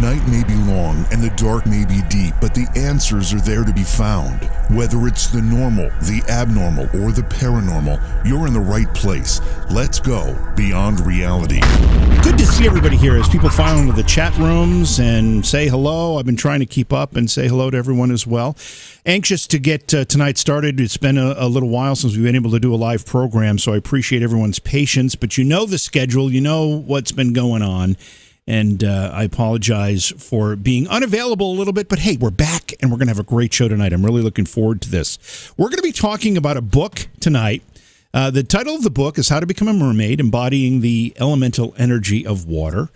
night may be long and the dark may be deep, but the answers are there to be found. Whether it's the normal, the abnormal, or the paranormal, you're in the right place. Let's go beyond reality. Good to see everybody here as people file into the chat rooms and say hello. I've been trying to keep up and say hello to everyone as well. Anxious to get tonight started. It's been a little while since we've been able to do a live program, so I appreciate everyone's patience. But you know the schedule, you know what's been going on, and I apologize for being unavailable a little bit. But hey, we're back, and we're going to have a great show tonight. I'm really looking forward to this. We're going to be talking about a book tonight. The title of the book is How to Become a Mermaid, Embodying the Elemental Energy of Water.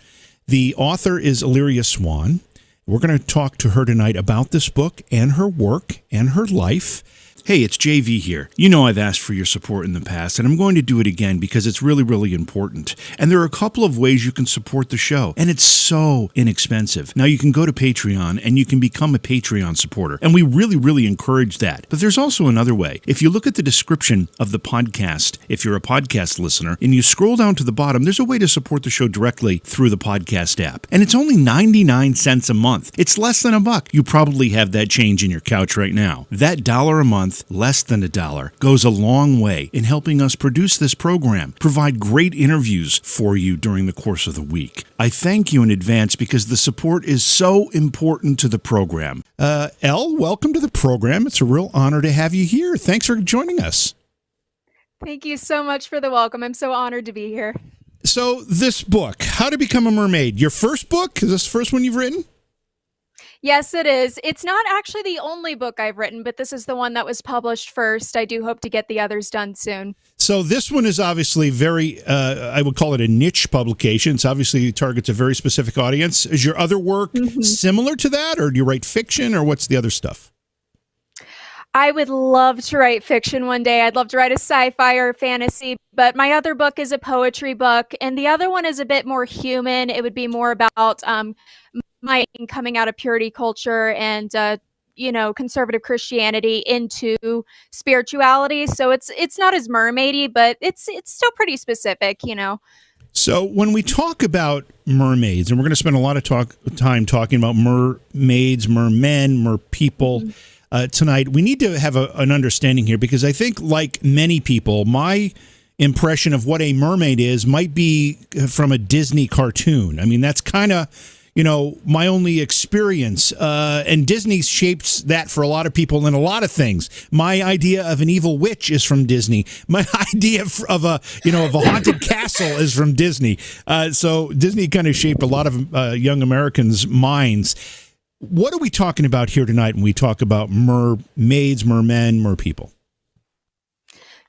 The author is Elyrria Swann. We're going to talk to her tonight about this book and her work and her life. Hey, it's JV here. You know I've asked for your support in the past, and I'm going to do it again because it's really, really important. And there are a couple of ways you can support the show, and it's so inexpensive. Now, you can go to Patreon, and you can become a Patreon supporter, and we really, really encourage that. But there's also another way. If you look at the description of the podcast, if you're a podcast listener, and you scroll down to the bottom, there's a way to support the show directly through the podcast app. And it's only 99 cents a month. It's less than $1. You probably have that change in your couch right now. That $1 a month, less than $1, goes a long way in helping us produce this program, provide great interviews for you during the course of the week. I thank you in advance because the support is so important to the program. Elle, welcome to the program. It's a real honor to have you here. Thanks for joining us. Thank you so much for the welcome. I'm so honored to be here. So this book, How to Become a Mermaid, your first book? Is this the first one you've written? Yes, it is. It's not actually the only book I've written, but this is the one that was published first. I do hope to get the others done soon. So this one is obviously very, I would call it a niche publication. It's obviously targets a very specific audience. Is your other work similar to that, or do you write fiction, or what's the other stuff? I would love to write fiction one day. I'd love to write a sci-fi or fantasy, but my other book is a poetry book, and the other one is a bit more human. It would be more about my coming out of purity culture and conservative Christianity into spirituality. So it's not as mermaidy, but it's still pretty specific, you know. So when we talk about mermaids, and we're going to spend a lot of time talking about mermaids, mermen, merpeople tonight, we need to have an understanding here, because I think, like many people, my impression of what a mermaid is might be from a Disney cartoon. I mean, that's kind of, my only experience. And Disney shapes that for a lot of people in a lot of things. My idea of an evil witch is from Disney. My idea of a haunted castle is from Disney. So Disney kind of shaped a lot of young Americans' minds. What are we talking about here tonight when we talk about mermaids, mermen, merpeople?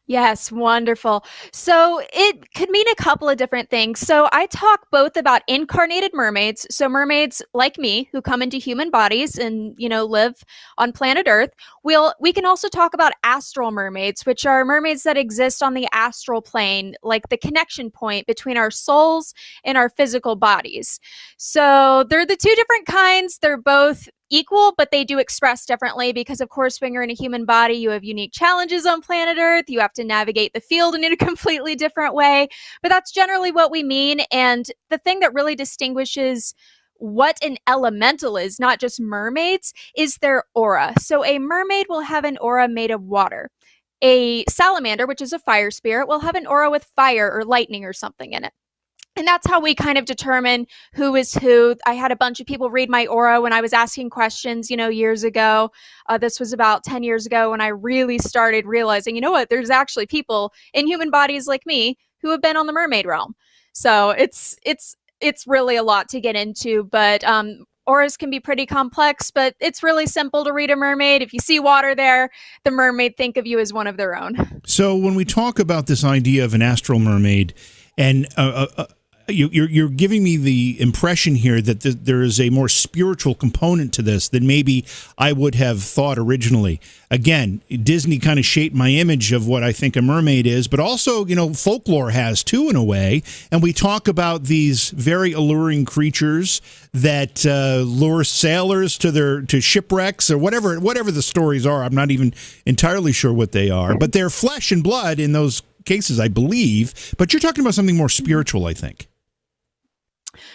Yes, wonderful. So it could mean a couple of different things. So I talk both about incarnated mermaids, so mermaids like me who come into human bodies and, live on planet Earth. We can also talk about astral mermaids, which are mermaids that exist on the astral plane, like the connection point between our souls and our physical bodies. So they're the two different kinds. They're both equal, but they do express differently because, of course, when you're in a human body, you have unique challenges on planet Earth. You have to navigate the field in a completely different way. But that's generally what we mean. And the thing that really distinguishes what an elemental is, not just mermaids, is their aura. So a mermaid will have an aura made of water. A salamander, which is a fire spirit, will have an aura with fire or lightning or something in it. And that's how we kind of determine who is who. I had a bunch of people read my aura when I was asking questions, years ago. This was about 10 years ago when I really started realizing, there's actually people in human bodies like me who have been on the Mermaid Realm. So it's really a lot to get into, but auras can be pretty complex, but it's really simple to read a mermaid. If you see water there, the mermaid think of you as one of their own. So when we talk about this idea of an astral mermaid, and you're giving me the impression here that there is a more spiritual component to this than maybe I would have thought originally. Again, Disney kind of shaped my image of what I think a mermaid is, but also, folklore has too, in a way. And we talk about these very alluring creatures that lure sailors to shipwrecks or whatever the stories are. I'm not even entirely sure what they are, but they're flesh and blood in those cases, I believe. But you're talking about something more spiritual, I think.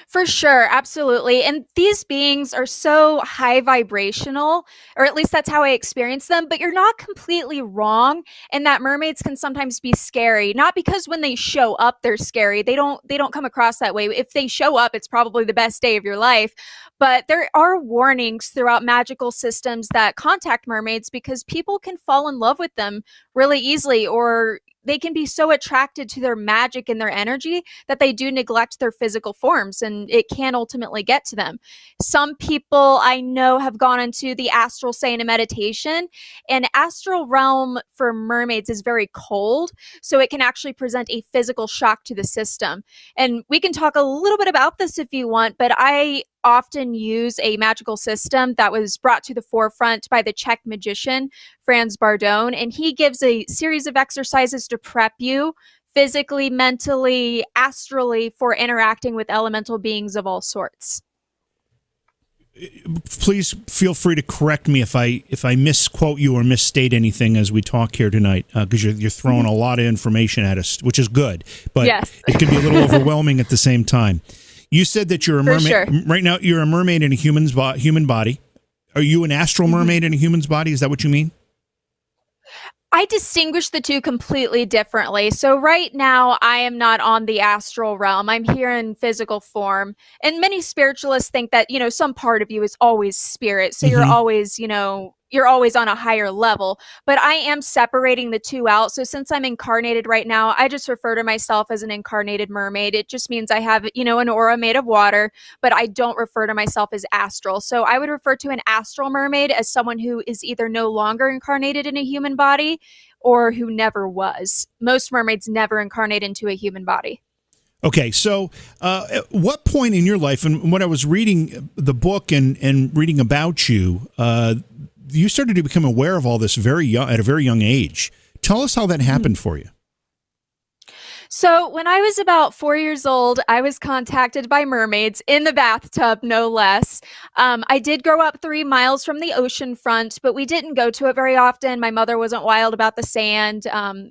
For sure, absolutely. And these beings are so high vibrational, or at least that's how I experience them, but you're not completely wrong in that mermaids can sometimes be scary. Not because when they show up they're scary. They don't come across that way. If they show up, it's probably the best day of your life. But there are warnings throughout magical systems that contact mermaids because people can fall in love with them really easily, or they can be so attracted to their magic and their energy that they do neglect their physical forms, and it can ultimately get to them. Some people I know have gone into the astral saying a meditation, and astral realm for mermaids is very cold, so it can actually present a physical shock to the system. And we can talk a little bit about this if you want, but I often use a magical system that was brought to the forefront by the Czech magician Franz Bardone, and he gives a series of exercises to prep you physically, mentally, astrally for interacting with elemental beings of all sorts. Please feel free to correct me if I misquote you or misstate anything as we talk here tonight, because you're throwing a lot of information at us, which is good, but yes. It can be a little overwhelming at the same time. You said that you're a mermaid. Sure. Right now, you're a mermaid in a human body. Are you an astral mermaid in a human's body? Is that what you mean? I distinguish the two completely differently. So right now, I am not on the astral realm. I'm here in physical form. And many spiritualists think that, some part of you is always spirit. So you're always, you're always on a higher level. But I am separating the two out. So since I'm incarnated right now, I just refer to myself as an incarnated mermaid. It just means I have, an aura made of water, but I don't refer to myself as astral. So I would refer to an astral mermaid as someone who is either no longer incarnated in a human body or who never was. Most mermaids never incarnate into a human body. Okay, so at what point in your life, and when I was reading the book and reading about you, you started to become aware of all this at a very young age. Tell us how that happened for you. So when I was about 4 years old, I was contacted by mermaids in the bathtub, no less. I did grow up 3 miles from the ocean front, but we didn't go to it very often. My mother wasn't wild about the sand.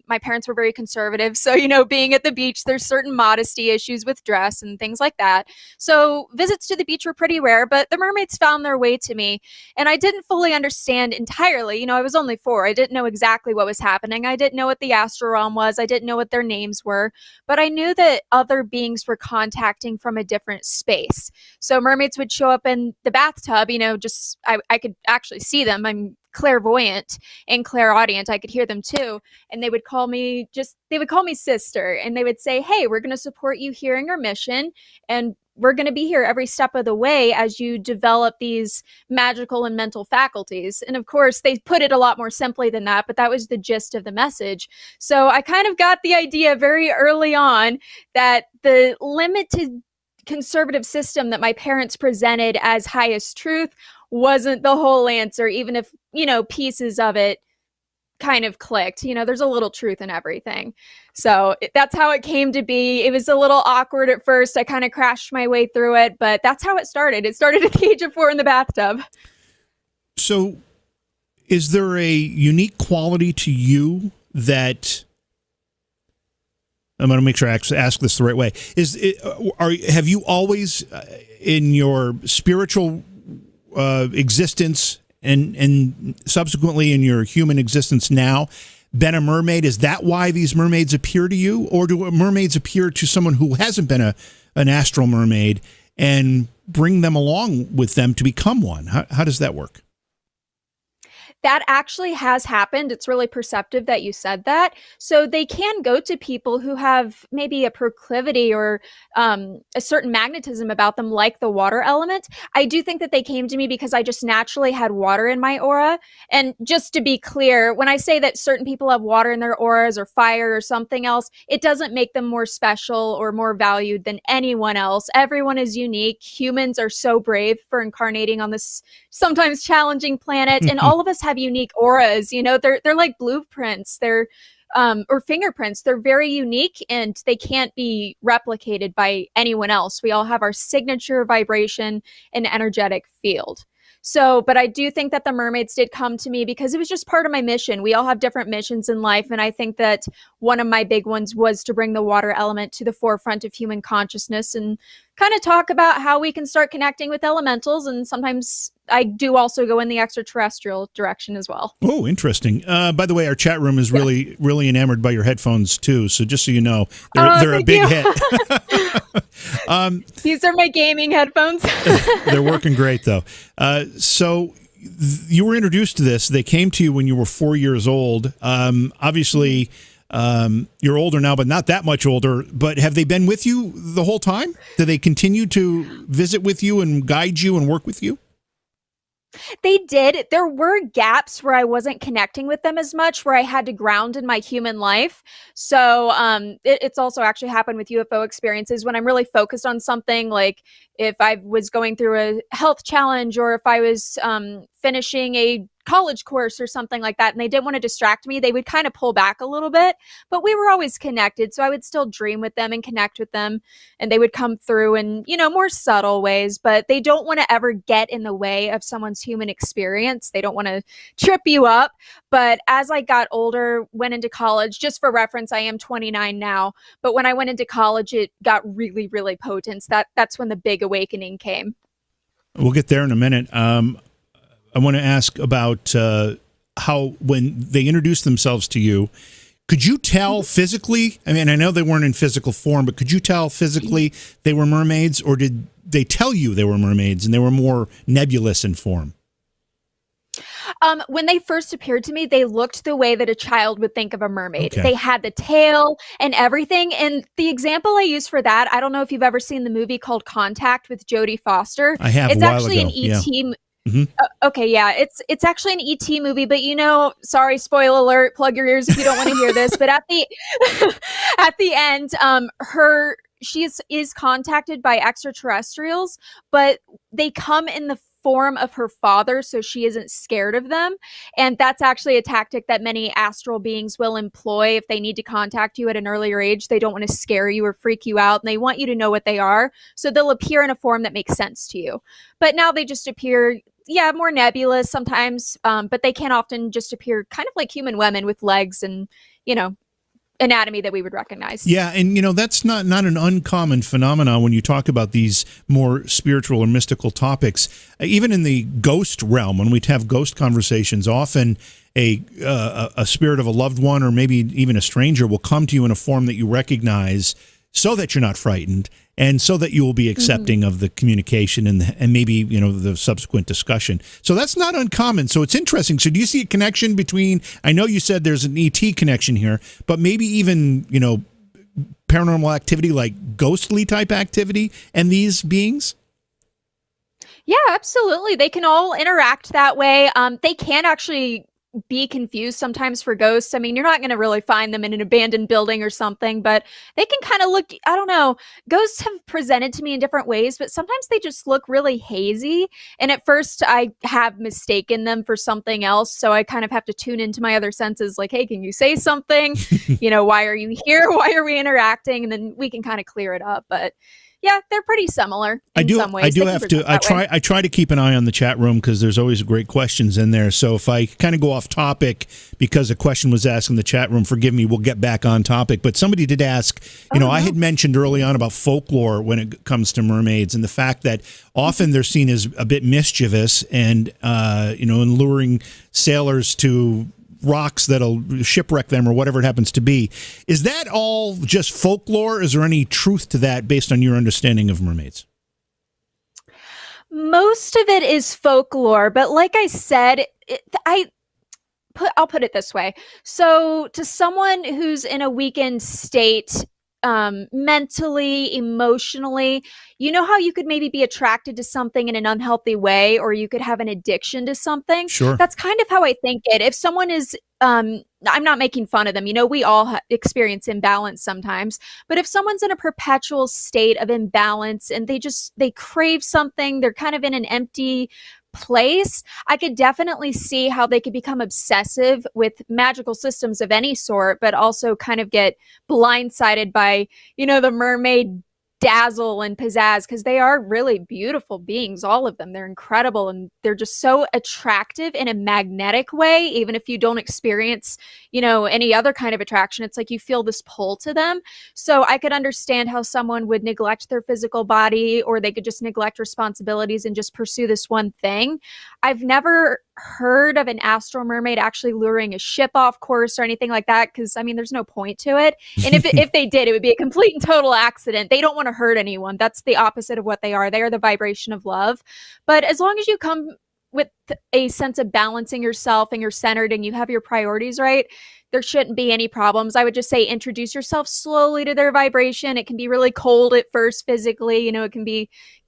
My parents were very conservative. So, being at the beach, there's certain modesty issues with dress and things like that. So visits to the beach were pretty rare, but the mermaids found their way to me. And I didn't fully understand entirely. I was only 4. I didn't know exactly what was happening. I didn't know what the astral realm was. I didn't know what their names were. But I knew that other beings were contacting from a different space. So mermaids would show up in the bathtub, I could actually see them. I'm clairvoyant and clairaudient. I could hear them too. And they would call me sister. And they would say, hey, we're going to support you here in your mission. And we're going to be here every step of the way as you develop these magical and mental faculties. And of course, they put it a lot more simply than that, but that was the gist of the message. So I kind of got the idea very early on that the limited conservative system that my parents presented as highest truth wasn't the whole answer, even if, pieces of it kind of clicked. There's a little truth in everything. So that's how it came to be. It was a little awkward at first. I kind of crashed my way through it, but that's how it started. It started at the age of 4 in the bathtub. So is there a unique quality to you that, I'm going to make sure I ask this the right way, have you always in your spiritual existence and subsequently in your human existence now been a mermaid? Is that why these mermaids appear to you? Or do mermaids appear to someone who hasn't been an astral mermaid and bring them along with them to become one? How does that work? That actually has happened. It's really perceptive that you said that. So they can go to people who have maybe a proclivity or a certain magnetism about them, like the water element. I do think that they came to me because I just naturally had water in my aura. And just to be clear, when I say that certain people have water in their auras or fire or something else, it doesn't make them more special or more valued than anyone else. Everyone is unique. Humans are so brave for incarnating on this sometimes challenging planet, and all of us have unique auras. They're like blueprints. They're or fingerprints. They're very unique and they can't be replicated by anyone else. We all have our signature vibration and energetic field. So, but I do think that the mermaids did come to me because it was just part of my mission. We all have different missions in life. And I think that one of my big ones was to bring the water element to the forefront of human consciousness and kind of talk about how we can start connecting with elementals. And sometimes I do also go in the extraterrestrial direction as well. Oh, interesting. By the way, our chat room is really enamored by your headphones too. So just so you know, they're a big hit. These are my gaming headphones. They're working great though. So you were introduced to this. They came to you when you were 4 years old. Obviously, you're older now, but not that much older. But have they been with you the whole time? Do they continue to visit with you and guide you and work with you? They did. There were gaps where I wasn't connecting with them as much, where I had to ground in my human life. So it's also actually happened with UFO experiences when I'm really focused on something, like if I was going through a health challenge or if I was finishing a college course or something like that, and they didn't want to distract me, they would kind of pull back a little bit, but we were always connected. So I would still dream with them and connect with them, and they would come through in, more subtle ways, but they don't want to ever get in the way of someone's human experience. They don't want to trip you up. But as I got older, went into college, just for reference, I am 29 now, but when I went into college, it got really, really potent. That's when the big awakening came. We'll get there in a minute. I want to ask about how, when they introduced themselves to you, could you tell physically? I mean, I know they weren't in physical form, but could you tell physically they were mermaids, or did they tell you they were mermaids and they were more nebulous in form? When they first appeared to me, they looked the way that a child would think of a mermaid. Okay. They had the tail and everything. And the example I use for that, I don't know if you've ever seen the movie called Contact with Jodie Foster. I have. It's a while actually ago. an E.T. Yeah. Mm-hmm. Okay, yeah, it's actually an ET movie, but sorry, spoiler alert, plug your ears if you don't want to hear this. But at the at the end, she is contacted by extraterrestrials, but they come in the form of her father, so she isn't scared of them. And that's actually a tactic that many astral beings will employ if they need to contact you at an earlier age. They don't want to scare you or freak you out, and they want you to know what they are. So they'll appear in a form that makes sense to you. But now they just appear, more nebulous sometimes, but they can often just appear kind of like human women with legs and, anatomy that we would recognize. Yeah, and that's not an uncommon phenomenon when you talk about these more spiritual or mystical topics. Even in the ghost realm, when we have ghost conversations, often a spirit of a loved one or maybe even a stranger will come to you in a form that you recognize, so that you're not frightened and so that you will be accepting of the communication and maybe, the subsequent discussion. So that's not uncommon. So it's interesting. So do you see a connection between, I know you said there's an ET connection here, but maybe even, paranormal activity like ghostly type activity and these beings? Yeah, absolutely. They can all interact that way. They can actually be confused sometimes for ghosts. I mean, you're not going to really find them in an abandoned building or something, but they can kind of look, I don't know, ghosts have presented to me in different ways, but sometimes they just look really hazy. And at first I have mistaken them for something else. So I kind of have to tune into my other senses, like, hey, can you say something? Why are you here? Why are we interacting? And then we can kind of clear it up. But yeah, they're pretty similar in some ways. I try to keep an eye on the chat room because there's always great questions in there. So if I kind of go off topic because a question was asked in the chat room, forgive me, we'll get back on topic. But somebody did ask, I had mentioned early on about folklore when it comes to mermaids and the fact that often they're seen as a bit mischievous and, and luring sailors to rocks that'll shipwreck them or whatever it happens to be. Is that all just folklore? Is there any truth to that based on your understanding of mermaids? Most of it is folklore, but like I said, I'll put it this way. So to someone who's in a weakened state, mentally, emotionally, how you could maybe be attracted to something in an unhealthy way, or you could have an addiction to something. Sure. That's kind of how I think it. If someone is, I'm not making fun of them. We all experience imbalance sometimes, but if someone's in a perpetual state of imbalance and they crave something, they're kind of in an empty place, I could definitely see how they could become obsessive with magical systems of any sort, but also kind of get blindsided by, the mermaid dazzle and pizzazz, because they are really beautiful beings, all of them. They're incredible, and they're just so attractive in a magnetic way. Even if you don't experience, any other kind of attraction, it's like you feel this pull to them. So I could understand how someone would neglect their physical body, or they could just neglect responsibilities and just pursue this one thing. I've never heard of an astral mermaid actually luring a ship off course or anything like that, because there's no point to it. And if they did, it would be a complete and total accident. They don't want to hurt anyone. That's the opposite of what they are. They are the vibration of love. But as long as you come with a sense of balancing yourself and you're centered and you have your priorities right, there shouldn't be any problems. I would just say introduce yourself slowly to their vibration. It can be really cold at first physically, it can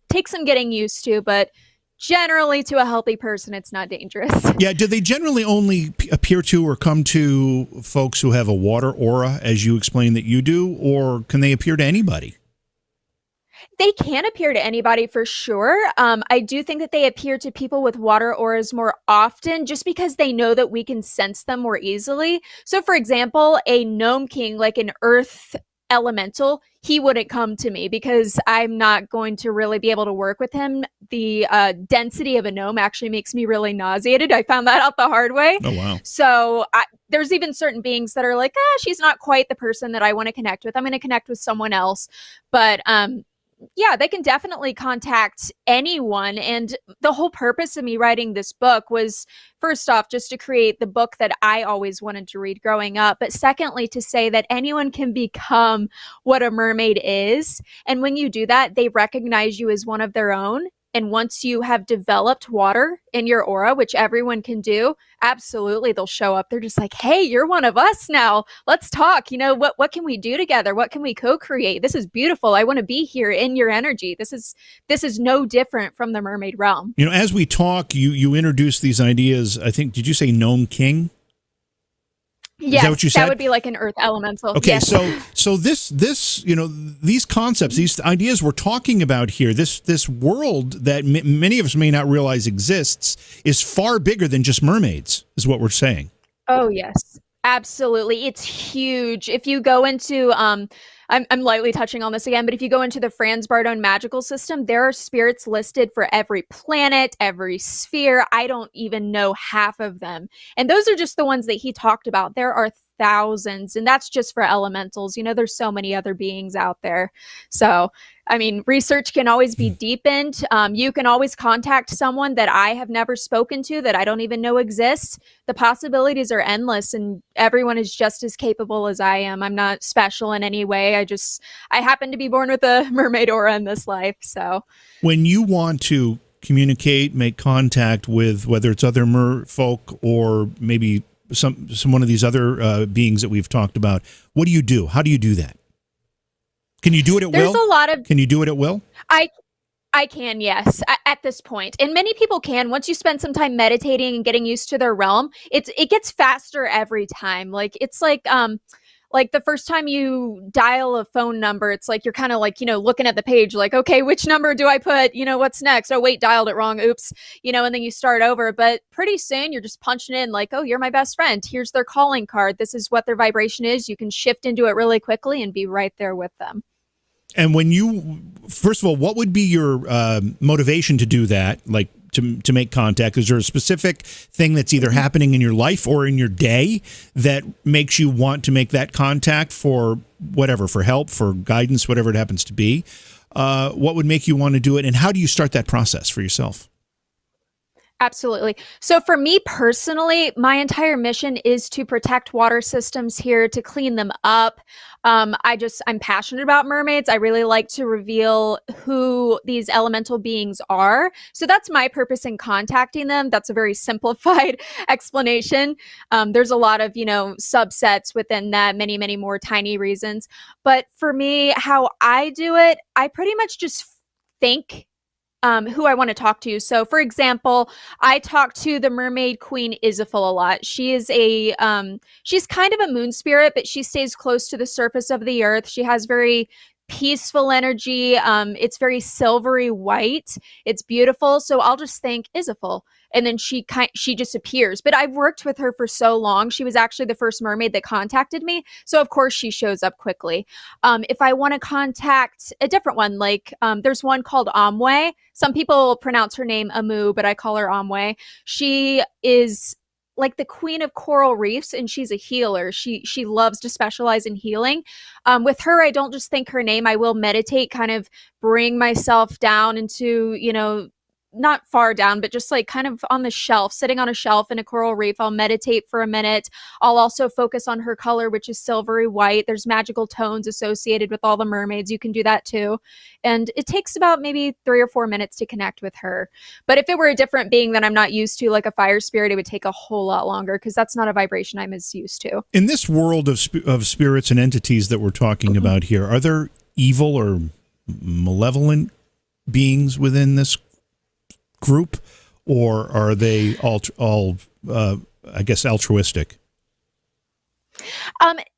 take some getting used to, but generally to a healthy person, it's not dangerous. Yeah. Do they generally only appear to or come to folks who have a water aura, as you explained that you do, or can they appear to anybody? They can appear to anybody for sure. I do think that they appear to people with water auras more often, just because they know that we can sense them more easily. So for example, a gnome king, like an earth elemental, he wouldn't come to me because I'm not going to really be able to work with him. The density of a gnome actually makes me really nauseated. I found that out the hard way. Oh, wow. So there's even certain beings that are like, she's not quite the person that I want to connect with. I'm going to connect with someone else. But yeah, they can definitely contact anyone. And the whole purpose of me writing this book was, first off, just to create the book that I always wanted to read growing up. But secondly, to say that anyone can become what a mermaid is. And when you do that, they recognize you as one of their own. And once you have developed water in your aura, which everyone can do, absolutely, they'll show up. They're just like, hey, you're one of us now. Let's talk. What can we do together? What can we co-create? This is beautiful. I want to be here in your energy. This is no different from the mermaid realm. As we talk, you introduce these ideas. I think, did you say gnome king? Yes, is that what you said? That would be like an earth elemental. Okay, yes. so this these concepts, these ideas we're talking about here, this world that many of us may not realize exists, is far bigger than just mermaids, is what we're saying. Oh yes, absolutely, it's huge. If you go into I'm lightly touching on this again, but if you go into the Franz Bardone magical system, there are spirits listed for every planet, every sphere. I don't even know half of them. And those are just the ones that he talked about. There are thousands, and that's just for elementals. There's so many other beings out there. So, research can always be deepened. You can always contact someone that I have never spoken to, that I don't even know exists. The possibilities are endless, and everyone is just as capable as I am. I'm not special in any way. I happen to be born with a mermaid aura in this life. So when you want to communicate, make contact with, whether it's other merfolk or maybe some one of these other beings that we've talked about, what do you do? How do you do that? Can you do it at will? There's a lot of... Can you do it at will? I can, yes, at this point. And many people can. Once you spend some time meditating and getting used to their realm, it gets faster every time. It's like the first time you dial a phone number, it's like you're kind of like, looking at the page like, okay, which number do I put? What's next? Oh, wait, dialed it wrong. Oops. And then you start over. But pretty soon you're just punching in like, oh, you're my best friend. Here's their calling card. This is what their vibration is. You can shift into it really quickly and be right there with them. And when first of all, what would be your motivation to do that? Like to make contact? Is there a specific thing that's either happening in your life or in your day that makes you want to make that contact for whatever, for help, for guidance, whatever it happens to be? What would make you want to do it? And how do you start that process for yourself? Absolutely. So for me personally, my entire mission is to protect water systems here, to clean them up. I'm passionate about mermaids. I really like to reveal who these elemental beings are. So that's my purpose in contacting them. That's a very simplified explanation. There's a lot of, subsets within that, many, many more tiny reasons. But for me, how I do it, I pretty much just think who I want to talk to. So for example, I talk to the mermaid queen Isafel a lot. She is she's kind of a moon spirit, but she stays close to the surface of the earth. She has very peaceful energy. It's very silvery white. It's beautiful. So I'll just think Isaful. And then she just appears. But I've worked with her for so long. She was actually the first mermaid that contacted me. So of course she shows up quickly. If I want to contact a different one, like there's one called Amwe. Some people pronounce her name Amu, but I call her Amwe. She is like the queen of coral reefs, and she's a healer. She loves to specialize in healing. With her, I don't just think her name. I will meditate, kind of bring myself down into, not far down, but just like kind of on the shelf, sitting on a shelf in a coral reef. I'll meditate for a minute. I'll also focus on her color, which is silvery white. There's magical tones associated with all the mermaids. You can do that too. And it takes about maybe 3 or 4 minutes to connect with her. But if it were a different being that I'm not used to, like a fire spirit, it would take a whole lot longer because that's not a vibration I'm as used to. In this world of spirits and entities that we're talking about here, are there evil or malevolent beings within this group, or are they all I guess altruistic?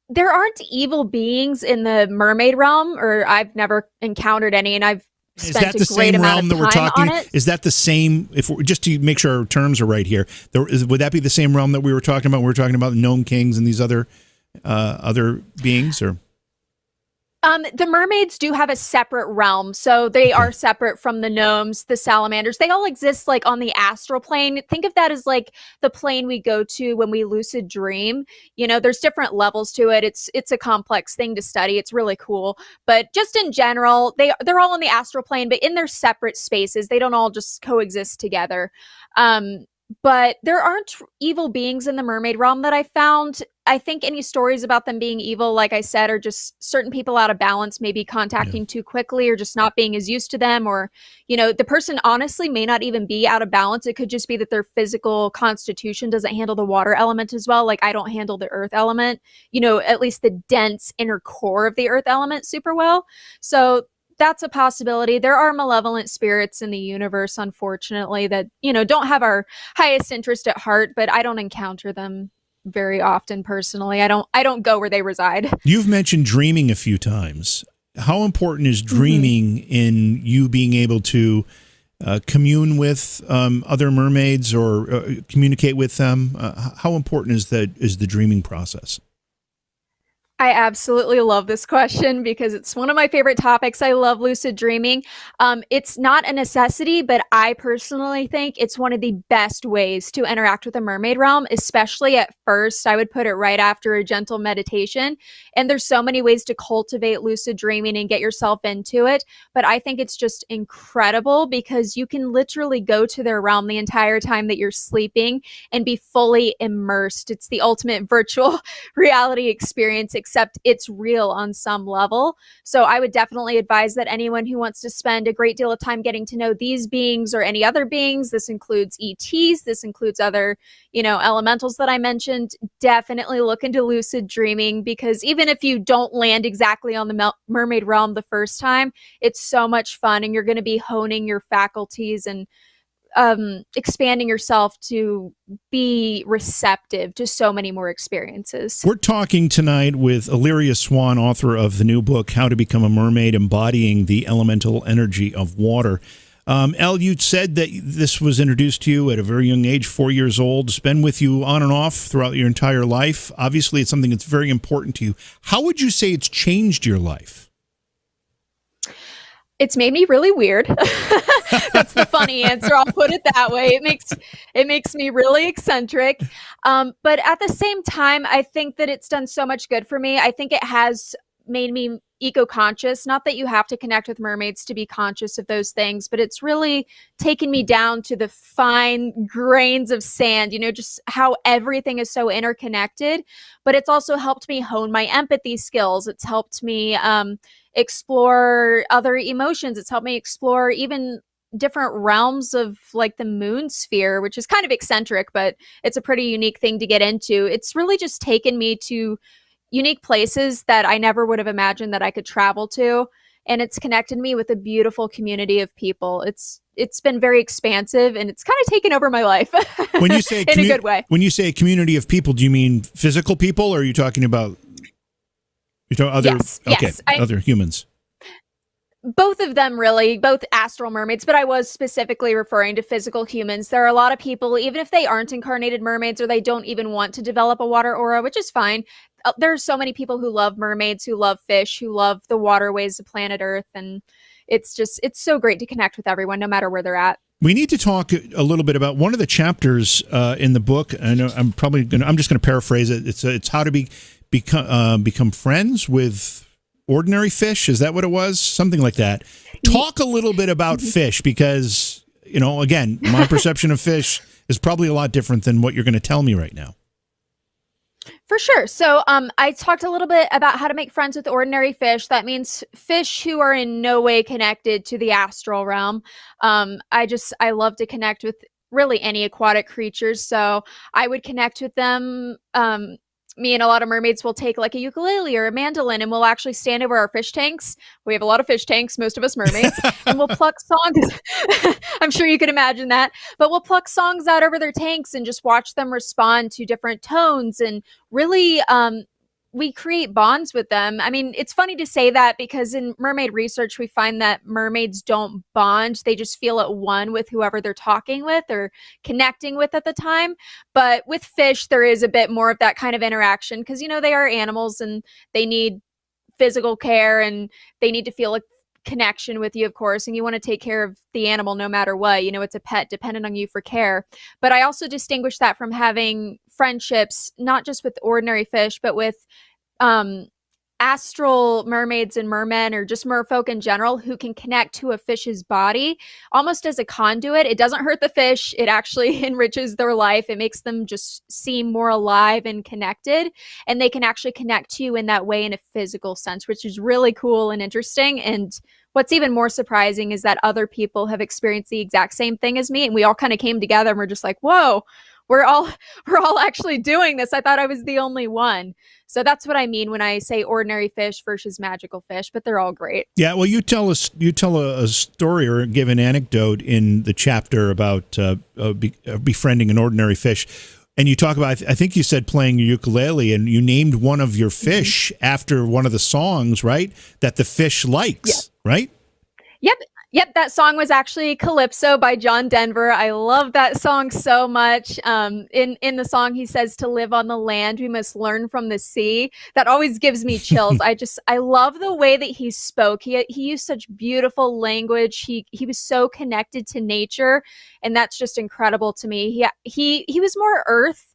There aren't evil beings in the mermaid realm, or I've never encountered any, and I've spent a great amount of time on it. Is that the same, just to make sure our terms are right here, would that be the same realm that we were talking about? We were talking about gnome kings and these other beings, or? The mermaids do have a separate realm, so they are separate from the gnomes, the salamanders. They all exist like on the astral plane. Think of that as like the plane we go to when we lucid dream. There's different levels to it. It's a complex thing to study. It's really cool. But just in general, they're all on the astral plane, but in their separate spaces. They don't all just coexist together. But there aren't evil beings in the mermaid realm that I found. I think any stories about them being evil, like I said, are just certain people out of balance, maybe contacting too quickly or just not being as used to them. Or, the person honestly may not even be out of balance. It could just be that their physical constitution doesn't handle the water element as well. Like I don't handle the earth element, at least the dense inner core of the earth element super well. So that's a possibility. There are malevolent spirits in the universe, unfortunately, that, don't have our highest interest at heart, but I don't encounter them very often personally. I don't go where they reside. You've mentioned dreaming a few times. How important is dreaming in you being able to commune with other mermaids or communicate with them? How important is the dreaming process? I absolutely love this question because it's one of my favorite topics. I love lucid dreaming. It's not a necessity, but I personally think it's one of the best ways to interact with the mermaid realm, especially at first. I would put it right after a gentle meditation. And there's so many ways to cultivate lucid dreaming and get yourself into it. But I think it's just incredible because you can literally go to their realm the entire time that you're sleeping and be fully immersed. It's the ultimate virtual reality experience, except it's real on some level. So I would definitely advise that anyone who wants to spend a great deal of time getting to know these beings or any other beings, this includes ETs, this includes other, elementals that I mentioned, definitely look into lucid dreaming, because even if you don't land exactly on the mermaid realm the first time, it's so much fun and you're going to be honing your faculties and expanding yourself to be receptive to so many more experiences. We're talking tonight with Elyrria Swann, author of the new book, How to Become a Mermaid, Embodying the Elemental Energy of Water. El, you said that this was introduced to you at a very young age, 4 years old. It's been with you on and off throughout your entire life. Obviously, it's something that's very important to you. How would you say it's changed your life? It's made me really weird. That's the funny answer. I'll put it that way. It makes me really eccentric. But at the same time, I think that it's done so much good for me. I think it has made me eco-conscious. Not that you have to connect with mermaids to be conscious of those things, but it's really taken me down to the fine grains of sand, just how everything is so interconnected. But it's also helped me hone my empathy skills. It's helped me explore other emotions. It's helped me explore even different realms of like the moon sphere, which is kind of eccentric, but it's a pretty unique thing to get into. It's really just taken me to unique places that I never would have imagined that I could travel to. And it's connected me with a beautiful community of people. It's been very expansive and it's kind of taken over my life When you say in a good way. When you say a community of people, do you mean physical people, or are you talking about other, yes, other humans? Both of them, really, both astral mermaids, but I was specifically referring to physical humans. There are a lot of people, even if they aren't incarnated mermaids or they don't even want to develop a water aura, which is fine. There's so many people who love mermaids, who love fish, who love the waterways of planet Earth, and it's so great to connect with everyone, no matter where they're at. We need to talk a little bit about one of the chapters in the book. I know I'm just going to paraphrase it. It's how to become friends with ordinary fish. Is that what it was? Something like that. Talk a little bit about fish, because, again, my perception of fish is probably a lot different than what you're going to tell me right now. For sure. So I talked a little bit about how to make friends with ordinary fish. That means fish who are in no way connected to the astral realm. I love to connect with really any aquatic creatures. So I would connect with them. Me and a lot of mermaids will take like a ukulele or a mandolin, and we'll actually stand over our fish tanks. We have a lot of fish tanks, most of us mermaids, and we'll pluck songs. I'm sure you can imagine that. But we'll pluck songs out over their tanks and just watch them respond to different tones, and really we create bonds with them. I mean, it's funny to say that because in mermaid research, we find that mermaids don't bond. They just feel at one with whoever they're talking with or connecting with at the time. But with fish, there is a bit more of that kind of interaction because, they are animals and they need physical care and they need to feel a connection with you, of course, and you want to take care of the animal no matter what. It's a pet dependent on you for care. But I also distinguish that from having friendships, not just with ordinary fish, but with astral mermaids and mermen, or just merfolk in general, who can connect to a fish's body almost as a conduit. It doesn't hurt the fish. It actually enriches their life. It makes them just seem more alive and connected. And they can actually connect to you in that way in a physical sense, which is really cool and interesting. And what's even more surprising is that other people have experienced the exact same thing as me. And we all kind of came together and we're just like, whoa, we're all actually doing this. I thought I was the only one. So that's what I mean when I say ordinary fish versus magical fish, but they're all great. Yeah, well, you tell a story or give an anecdote in the chapter about befriending an ordinary fish. And you talk about, I think you said playing your ukulele, and you named one of your fish after one of the songs, right? That the fish likes, right? Yep, that song was actually Calypso by John Denver. I love that song so much. In the song, he says, to live on the land, we must learn from the sea. That always gives me chills. I love the way that he spoke. He used such beautiful language. He was so connected to nature, and that's just incredible to me. He was more earth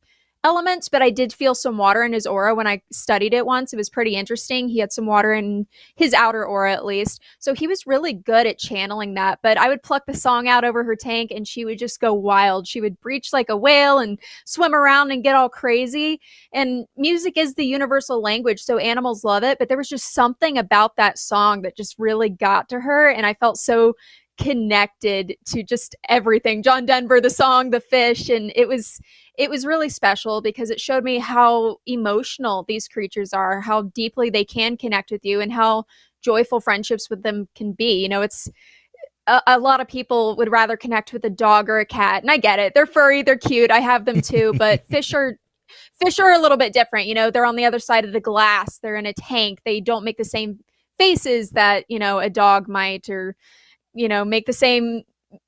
elements, but I did feel some water in his aura when I studied it once. It was pretty interesting. He had some water in his outer aura, at least. So he was really good at channeling that. But I would pluck the song out over her tank and she would just go wild. She would breach like a whale and swim around and get all crazy. And music is the universal language, so animals love it. But there was just something about that song that just really got to her. And I felt so connected to just everything. John Denver, the song, the fish, and it was really special because it showed me how emotional these creatures are, how deeply they can connect with you, and how joyful friendships with them can be. It's a lot of people would rather connect with a dog or a cat, and I get it. They're furry, they're cute. I have them too, but fish are a little bit different. They're on the other side of the glass. They're in a tank. They don't make the same faces that, a dog might, or make the same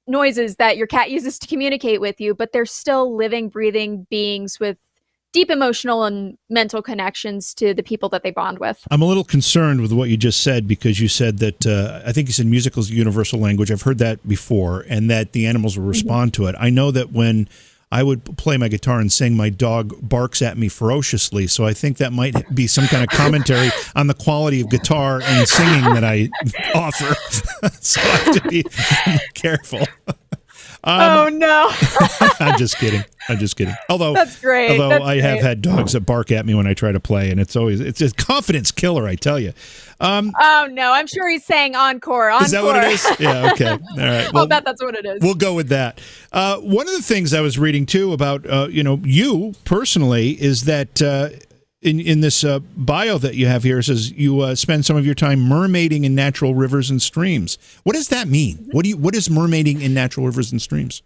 noises that your cat uses to communicate with you, but they're still living, breathing beings with deep emotional and mental connections to the people that they bond with. I'm a little concerned with what you just said, because you said that, I think you said musical is the universal language. I've heard that before, and that the animals will respond to it. I know that when I would play my guitar and sing, my dog barks at me ferociously. So I think that might be some kind of commentary on the quality of guitar and singing that I offer. So I have to be careful. Oh, no. I'm just kidding. Although that's great. I have had dogs that bark at me when I try to play, and it's a confidence killer, I tell you. Oh, no. I'm sure he's saying encore. Is that what it is? Yeah, okay. All right. Well, I'll bet that's what it is. We'll go with that. One of the things I was reading, too, about you personally is that in this bio that you have here, it says you spend some of your time mermaiding in natural rivers and streams. What does that mean? What is mermaiding in natural rivers and streams?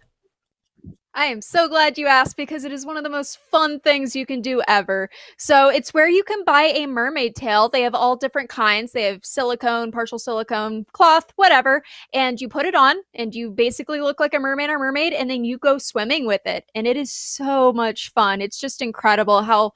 I am so glad you asked because it is one of the most fun things you can do ever. So it's where you can buy a mermaid tail. They have all different kinds. They have silicone, partial silicone, cloth, whatever. And you put it on and you basically look like a merman or mermaid and then you go swimming with it. And it is so much fun. It's just incredible how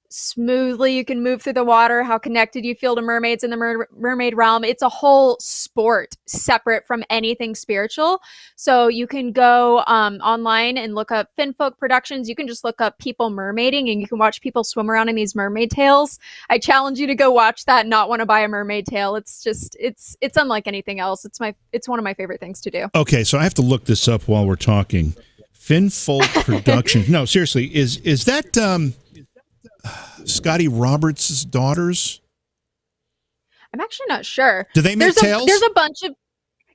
smoothly you can move through the water, how connected you feel to mermaids in the mermaid realm. It's a whole sport separate from anything spiritual. So you can go online and look up Finful Productions. You can just look up people mermaiding and you can watch people swim around in these mermaid tails. I challenge you to go watch that and not want to buy a mermaid tail. It's just it's unlike anything else. It's one of my favorite things to do. Okay, so I have to look this up while we're talking. Finful Productions. No, seriously, is that Scotty Roberts' daughters? I'm actually not sure. Do they make tails? There's a bunch of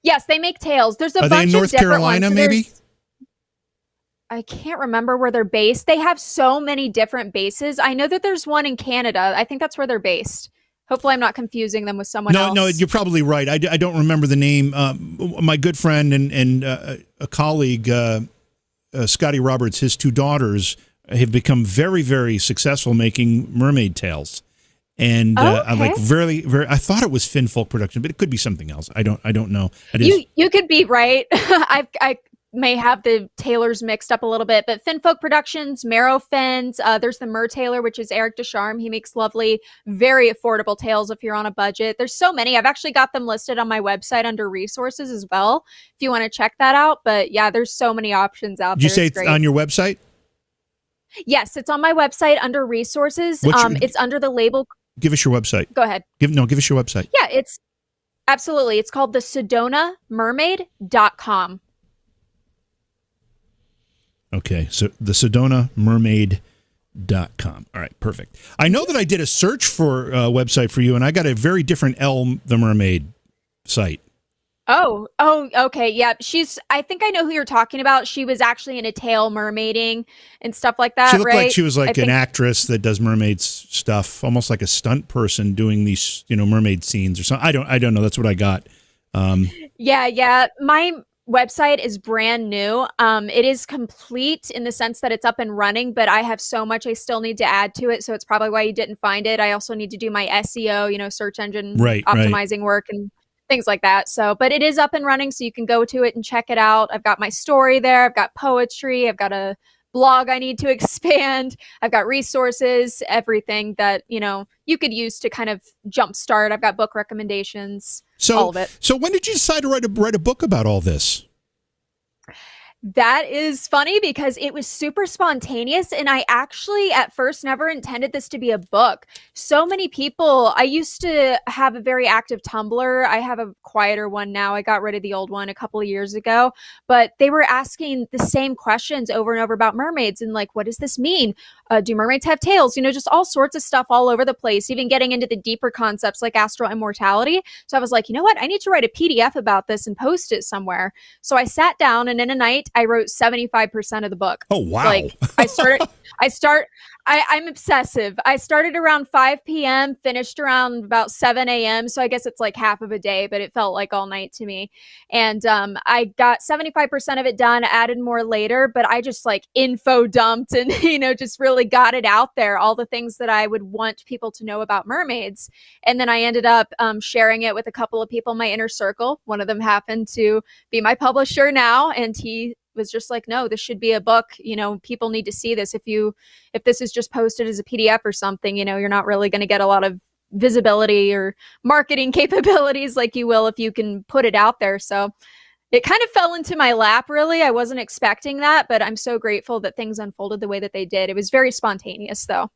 yes, they make tails. There's a bunch of they in North Carolina, ones. maybe? I can't remember where they're based. They have so many different bases. I know that there's one in Canada. I think that's where they're based. Hopefully I'm not confusing them with someone else. No, you're probably right. I don't remember the name. My good friend and a colleague, Scotty Roberts, his two daughters have become very, very successful making mermaid tails. And I'm like very, very. I thought it was Finful Production, but it could be something else. I don't know. You could be right. I may have the tailors mixed up a little bit, but Finfolk Productions, Marrow Fins. There's the Mer Tailor, which is Eric Descharme. He makes lovely, very affordable tails if you're on a budget. There's so many. I've actually got them listed on my website under resources as well, if you want to check that out. But yeah, there's so many options out there. Did you say it's on your website? Yes, it's on my website under resources. It's under the label. Give us your website. Go ahead. Give us your website. Yeah, it's absolutely. It's called the SedonaMermaid.com. Okay, so the SedonaMermaid.com. All right, perfect. I know that I did a search for a website for you, and I got a very different Elle the Mermaid site. Oh, okay. Yeah. I think I know who you're talking about. She was actually in a tail mermaiding and stuff like that. She looked right? like she was like an actress that does mermaid stuff, almost like a stunt person doing these, mermaid scenes or something. I don't know. That's what I got. Yeah. My website is brand new. It is complete in the sense that it's up and running, but I have so much I still need to add to it. So it's probably why you didn't find it. I also need to do my SEO, search engine optimizing work and things like that. So, but it is up and running, so you can go to it and check it out. I've got my story there. I've got poetry. I've got a blog I need to expand. I've got resources, everything that, you could use to kind of jumpstart. I've got book recommendations, all of it. So when did you decide to write a book about all this? That is funny because it was super spontaneous and I actually at first never intended this to be a book. So many people, I used to have a very active Tumblr. I have a quieter one now. I got rid of the old one a couple of years ago, but they were asking the same questions over and over about mermaids and like, what does this mean? Do mermaids have tails? Just all sorts of stuff all over the place, even getting into the deeper concepts like astral immortality. So I was like, you know what? I need to write a PDF about this and post it somewhere. So I sat down and in a night, I wrote 75% of the book. Oh, wow. Like I'm obsessive. I started around 5 p.m., finished around about 7 a.m. So I guess it's like half of a day, but it felt like all night to me. And I got 75% of it done, added more later, but I just like info dumped and, just really got it out there, all the things that I would want people to know about mermaids. And then I ended up sharing it with a couple of people in my inner circle. One of them happened to be my publisher now, and he was just like, no, this should be a book. People need to see this. If this is just posted as a PDF or something, you're not really going to get a lot of visibility or marketing capabilities like you will if you can put it out there. So it kind of fell into my lap, really. I wasn't expecting that, but I'm so grateful that things unfolded the way that they did. It was very spontaneous, though.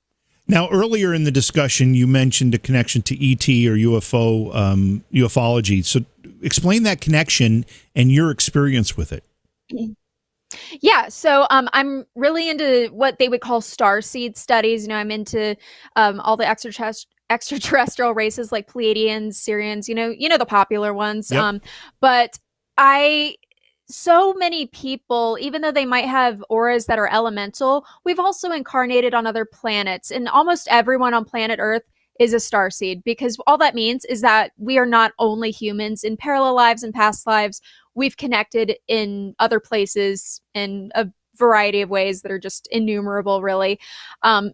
Now, earlier in the discussion, you mentioned a connection to ET or UFO, ufology. So explain that connection and your experience with it. Yeah, so I'm really into what they would call starseed studies. I'm into all the extraterrestrial races like Pleiadians, Sirians, the popular ones. Yep. But so many people, even though they might have auras that are elemental, we've also incarnated on other planets, and almost everyone on planet Earth is a starseed, because all that means is that we are not only humans. In parallel lives and past lives, we've connected in other places in a variety of ways that are just innumerable, really.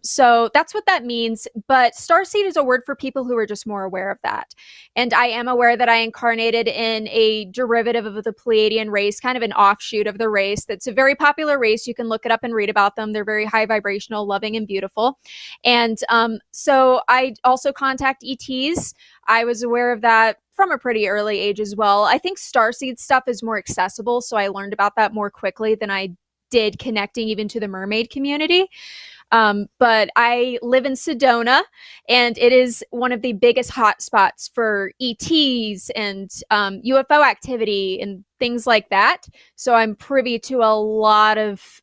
So that's what that means. But starseed is a word for people who are just more aware of that. And I am aware that I incarnated in a derivative of the Pleiadian race, kind of an offshoot of the race. That's a very popular race. You can look it up and read about them. They're very high vibrational, loving, and beautiful. And so I also contact ETs. I was aware of that from a pretty early age as well. I think starseed stuff is more accessible, so I learned about that more quickly than I did connecting even to the mermaid community. But I live in Sedona, and it is one of the biggest hotspots for ETs and UFO activity and things like that. So I'm privy to a lot of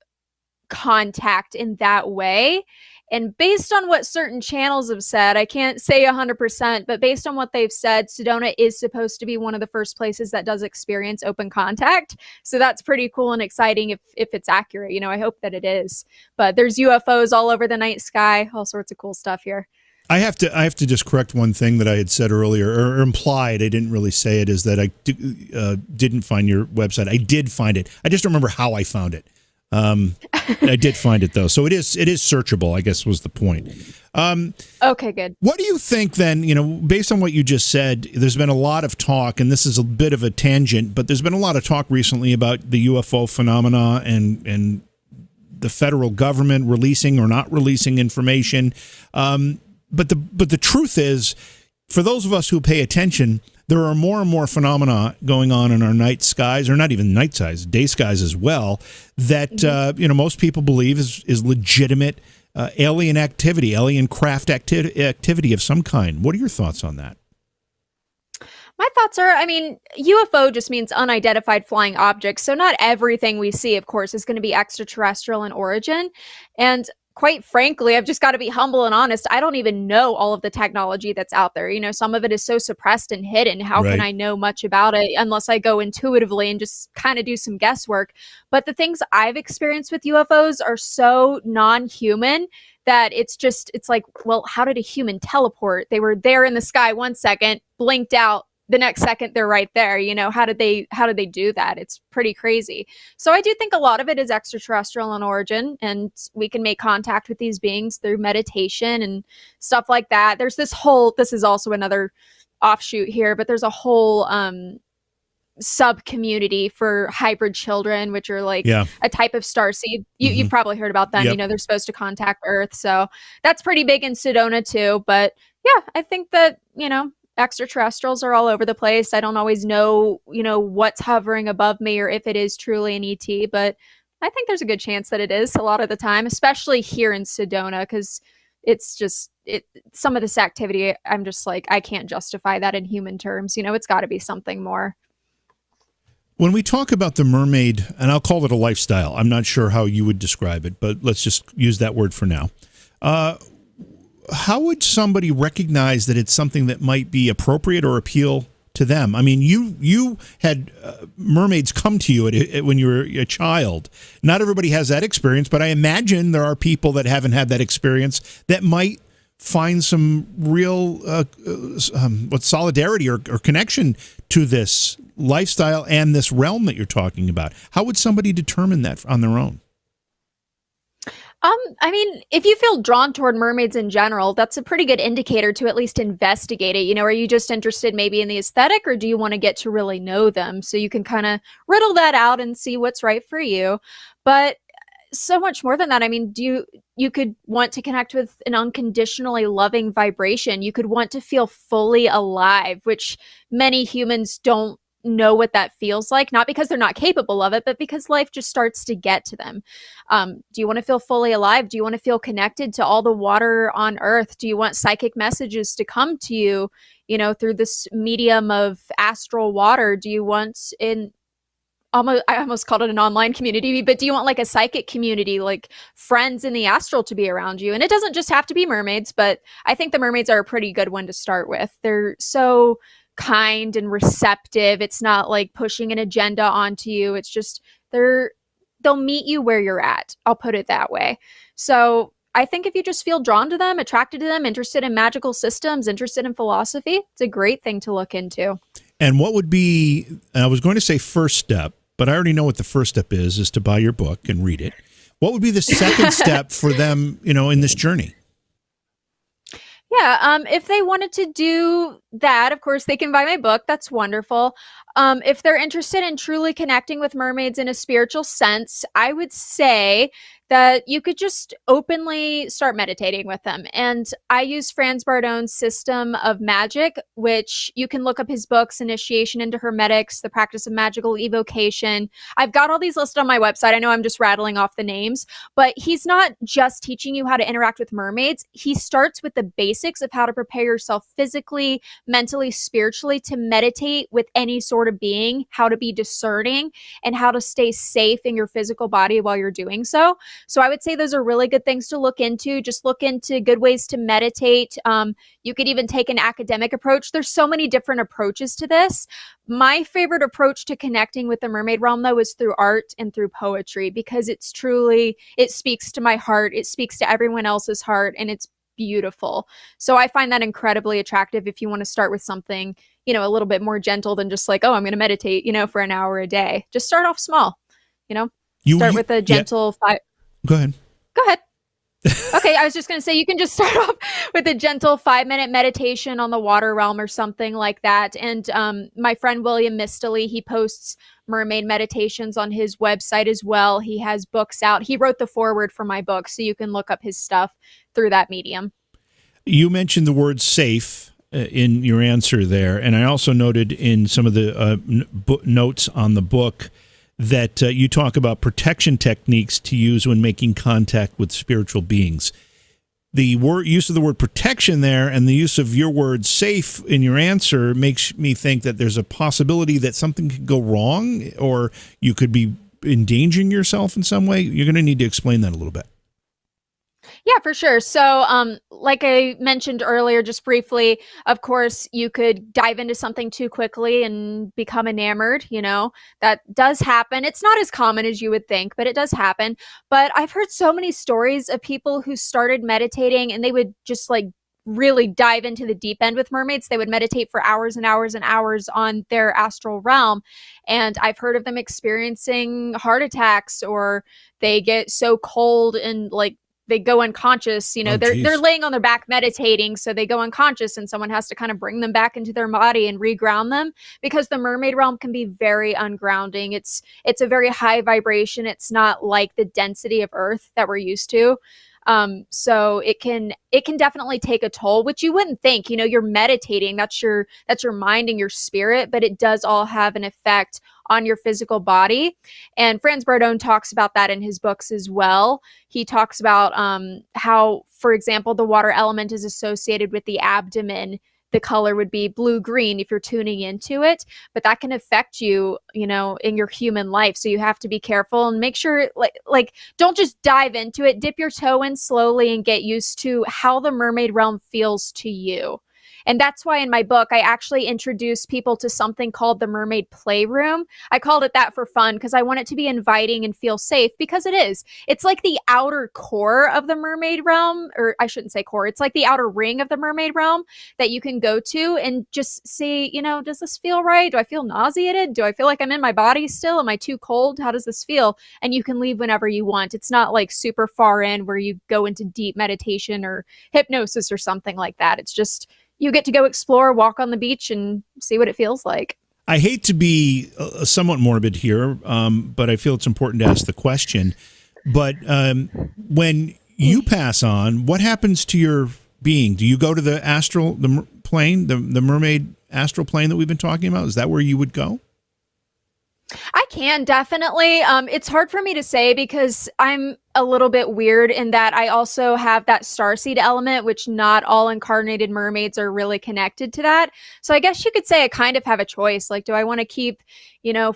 contact in that way. And based on what certain channels have said, I can't say 100%, but based on what they've said, Sedona is supposed to be one of the first places that does experience open contact. So that's pretty cool and exciting if it's accurate. You know, I hope that it is. But there's UFOs all over the night sky, all sorts of cool stuff here. I have to just correct one thing that I had said earlier, or implied. I didn't really say it, is that I didn't find your website. I did find it. I just don't remember how I found it. I did find it though, so it is searchable, I guess was the point. Okay, good. What do you think then, you know, based on what you just said? There's been a lot of talk, and this is a bit of a tangent, but there's been a lot of talk recently about the UFO phenomena and the federal government releasing or not releasing information. But the truth is, for those of us who pay attention, there are more and more phenomena going on in our night skies, or not even night skies, day skies as well, that you know, most people believe is legitimate alien activity, alien craft activity of some kind. What are your thoughts on that? My thoughts are, I mean, UFO just means unidentified flying objects. So not everything we see, of course, is going to be extraterrestrial in origin. And quite frankly, I've just got to be humble and honest. I don't even know all of the technology that's out there. You know, some of it is so suppressed and hidden. How can I know much about it unless I go intuitively and just kind of do some guesswork? But the things I've experienced with UFOs are so non-human that it's like, well, how did a human teleport? They were there in the sky 1 second, blinked out. The next second they're right there. You know, how did they do that? It's pretty crazy. So I do think a lot of it is extraterrestrial in origin, and we can make contact with these beings through meditation and stuff like that. There's this is also another offshoot here, but there's a whole sub community for hybrid children, which are like a type of starseed. You've probably heard about them. You know, they're supposed to contact Earth. So that's pretty big in Sedona too. But yeah, I think that, you know, extraterrestrials are all over the place. I don't always know, you know, what's hovering above me or if it is truly an ET, but I think there's a good chance that it is a lot of the time, especially here in Sedona, because it's just some of this activity, I'm just like, I can't justify that in human terms. You know, it's got to be something more. When we talk about the mermaid, and I'll call it a lifestyle, I'm not sure how you would describe it, but let's just use that word for now. How would somebody recognize that it's something that might be appropriate or appeal to them? I mean, you had mermaids come to you when you were a child. Not everybody has that experience, but I imagine there are people that haven't had that experience that might find some real solidarity or connection to this lifestyle and this realm that you're talking about. How would somebody determine that on their own? I mean, if you feel drawn toward mermaids in general, that's a pretty good indicator to at least investigate it. You know, are you just interested maybe in the aesthetic, or do you want to get to really know them? So you can kind of riddle that out and see what's right for you. But so much more than that. I mean, you could want to connect with an unconditionally loving vibration. You could want to feel fully alive, which many humans don't know what that feels like, not because they're not capable of it, but because life just starts to get to them. Do you want to feel fully alive? Do you want to feel connected to all the water on Earth? Do you want psychic messages to come to you, you know, through this medium of astral water? Do you want I almost called it an online community, but do you want like a psychic community, like friends in the astral to be around you? And it doesn't just have to be mermaids, but I think the mermaids are a pretty good one to start with. They're so kind and receptive. It's not like pushing an agenda onto you. It's just they'll meet you where you're at. I'll put it that way. So I think if you just feel drawn to them, attracted to them, interested in magical systems, interested in philosophy, it's a great thing to look into. And what would be, I was going to say first step, but I already know what the first step is to buy your book and read it. What would be the second step for them, in this journey? Yeah, if they wanted to do that, of course, they can buy my book. That's wonderful. If they're interested in truly connecting with mermaids in a spiritual sense, I would say that you could just openly start meditating with them. And I use Franz Bardon's system of magic, which you can look up his books, Initiation into Hermetics, The Practice of Magical Evocation. I've got all these listed on my website. I know I'm just rattling off the names, but he's not just teaching you how to interact with mermaids. He starts with the basics of how to prepare yourself physically, mentally, spiritually to meditate with any sort of being, how to be discerning, and how to stay safe in your physical body while you're doing so. So I would say those are really good things to look into. Just look into good ways to meditate. You could even take an academic approach. There's so many different approaches to this. My favorite approach to connecting with the mermaid realm, though, is through art and through poetry, because it speaks to my heart. It speaks to everyone else's heart, and it's beautiful. So I find that incredibly attractive if you want to start with something, a little bit more gentle than just like, oh, I'm going to meditate, for an hour a day. Just start off small, start with a gentle Go ahead. Go ahead. Okay, I was just going to say you can just start off with a gentle 5-minute meditation on the water realm or something like that. And my friend William Mistily, he posts mermaid meditations on his website as well. He has books out. He wrote the foreword for my book, so you can look up his stuff through that medium. You mentioned the word safe in your answer there, and I also noted in some of the notes on the book that you talk about protection techniques to use when making contact with spiritual beings. The use of the word protection there and the use of your word safe in your answer makes me think that there's a possibility that something could go wrong or you could be endangering yourself in some way. You're going to need to explain that a little bit. Yeah, for sure. So, like I mentioned earlier, just briefly, of course, you could dive into something too quickly and become enamored. That does happen. It's not as common as you would think, but it does happen. But I've heard so many stories of people who started meditating and they would just like really dive into the deep end with mermaids. They would meditate for hours and hours and hours on their astral realm. And I've heard of them experiencing heart attacks, or they get so cold and like they go unconscious, they're laying on their back meditating. So they go unconscious and someone has to kind of bring them back into their body and reground them, because the mermaid realm can be very ungrounding. It's a very high vibration. It's not like the density of earth that we're used to. So it can definitely take a toll, which you wouldn't think. You're meditating, that's your mind and your spirit, but it does all have an effect on your physical body. And Franz Bardon talks about that in his books as well. He talks about how, for example, the water element is associated with the abdomen. The color would be blue-green if you're tuning into it, but that can affect you, in your human life. So you have to be careful and make sure, like don't just dive into it. Dip your toe in slowly and get used to how the mermaid realm feels to you. And that's why in my book, I actually introduce people to something called the Mermaid Playroom. I called it that for fun because I want it to be inviting and feel safe, because it is. It's like the outer core of the mermaid realm, or I shouldn't say core. It's like the outer ring of the mermaid realm that you can go to and just see, does this feel right? Do I feel nauseated? Do I feel like I'm in my body still? Am I too cold? How does this feel? And you can leave whenever you want. It's not like super far in where you go into deep meditation or hypnosis or something like that. It's just, you get to go explore, walk on the beach, and see what it feels like. I hate to be somewhat morbid here, but I feel it's important to ask the question. But when you pass on, what happens to your being? Do you go to the astral, plane, the mermaid astral plane that we've been talking about? Is that where you would go? I can definitely. It's hard for me to say because I'm a little bit weird in that I also have that starseed element, which not all incarnated mermaids are really connected to that. So I guess you could say I kind of have a choice. Like, do I want to keep,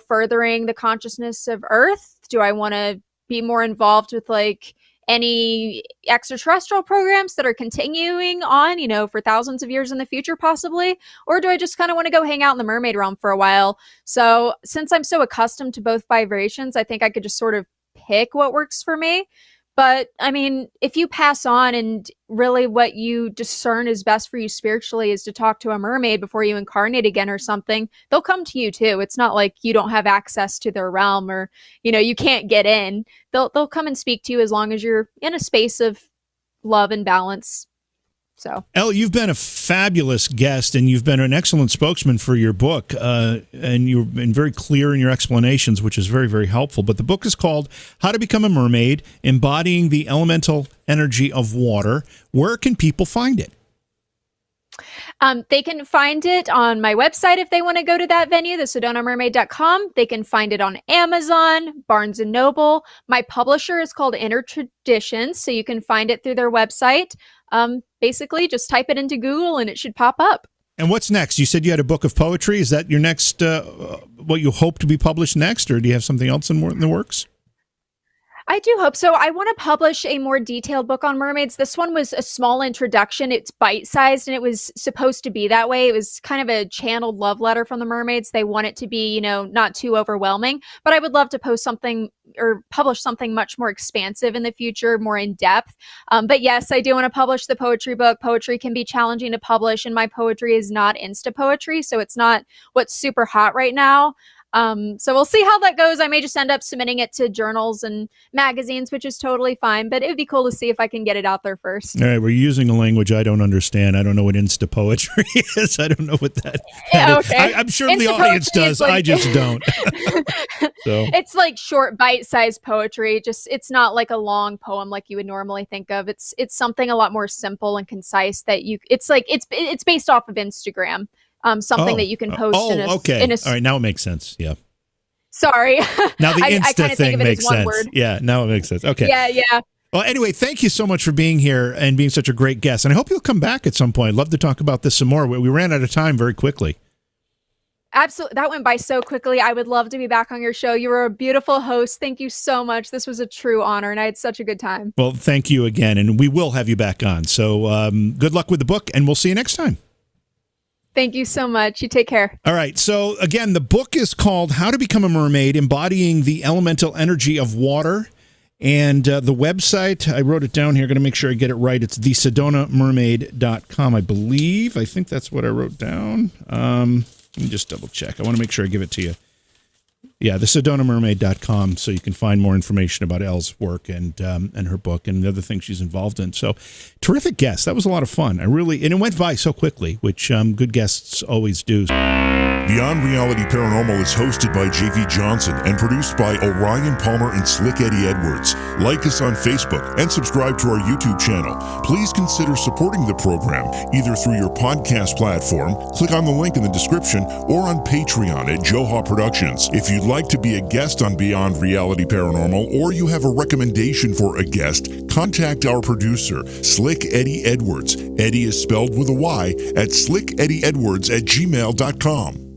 furthering the consciousness of Earth? Do I want to be more involved with like any extraterrestrial programs that are continuing on, for thousands of years in the future, possibly? Or do I just kind of want to go hang out in the mermaid realm for a while? So since I'm so accustomed to both vibrations, I think I could just sort of pick what works for me. But I mean, if you pass on and really what you discern is best for you spiritually is to talk to a mermaid before you incarnate again or something, they'll come to you too. It's not like you don't have access to their realm or, you can't get in. They'll come and speak to you as long as you're in a space of love and balance. So, Elle, you've been a fabulous guest, and you've been an excellent spokesman for your book, and you've been very clear in your explanations, which is very, very helpful. But the book is called How to Become a Mermaid, Embodying the Elemental Energy of Water. Where can people find it? They can find it on my website if they want to go to that venue, thesedonamermaid.com. They can find it on Amazon, Barnes & Noble. My publisher is called Inner Traditions, so you can find it through their website. Basically, just type it into Google and it should pop up. And what's next? You said you had a book of poetry. Is that your next, what you hope to be published next, or do you have something else in the works? I do hope so. I want to publish a more detailed book on mermaids. This one was a small introduction. It's bite-sized, and it was supposed to be that way. It was kind of a channeled love letter from the mermaids. They want it to be, not too overwhelming. But I would love to post something or publish something much more expansive in the future, more in-depth. But yes, I do want to publish the poetry book. Poetry can be challenging to publish, and my poetry is not Insta poetry, so it's not what's super hot right now. So we'll see how that goes. I may just end up submitting it to journals and magazines, which is totally fine, but it would be cool to see if I can get it out there first. All right, we're using a language I don't understand. I don't know what Insta poetry is. I don't know what that yeah, is. okay. I'm sure the audience does. I just don't. So it's like short, bite-sized poetry. Just it's not like a long poem like you would normally think of. It's something a lot more simple and concise that it's based off of Instagram. Something that you can post okay. All right, now it makes sense. Yeah. Sorry. Now the Insta I thing makes sense. Word. Yeah, now it makes sense. Okay. Yeah. Well, anyway, thank you so much for being here and being such a great guest. And I hope you'll come back at some point. I'd love to talk about this some more. We ran out of time very quickly. Absolutely. That went by so quickly. I would love to be back on your show. You were a beautiful host. Thank you so much. This was a true honor, and I had such a good time. Well, thank you again, and we will have you back on. So good luck with the book, and we'll see you next time. Thank you so much. You take care. All right. So, again, the book is called How to Become a Mermaid, Embodying the Elemental Energy of Water. And the website, I wrote it down here. Going to make sure I get it right. It's thesedonamermaid.com, I believe. I think that's what I wrote down. Let me just double check. I want to make sure I give it to you. Yeah, thesedonamermaid.com, so you can find more information about Elle's work and her book and the other things she's involved in. So, terrific guest. That was a lot of fun. And it went by so quickly, which good guests always do. Beyond Reality Paranormal is hosted by J.V. Johnson and produced by Orion Palmer and Slick Eddie Edwards. Like us on Facebook and subscribe to our YouTube channel. Please consider supporting the program either through your podcast platform, click on the link in the description, or on Patreon at Joha Productions. If you'd like to be a guest on Beyond Reality Paranormal, or you have a recommendation for a guest, contact our producer, Slick Eddie Edwards. Eddie is spelled with a Y at slickeddieedwards@gmail.com.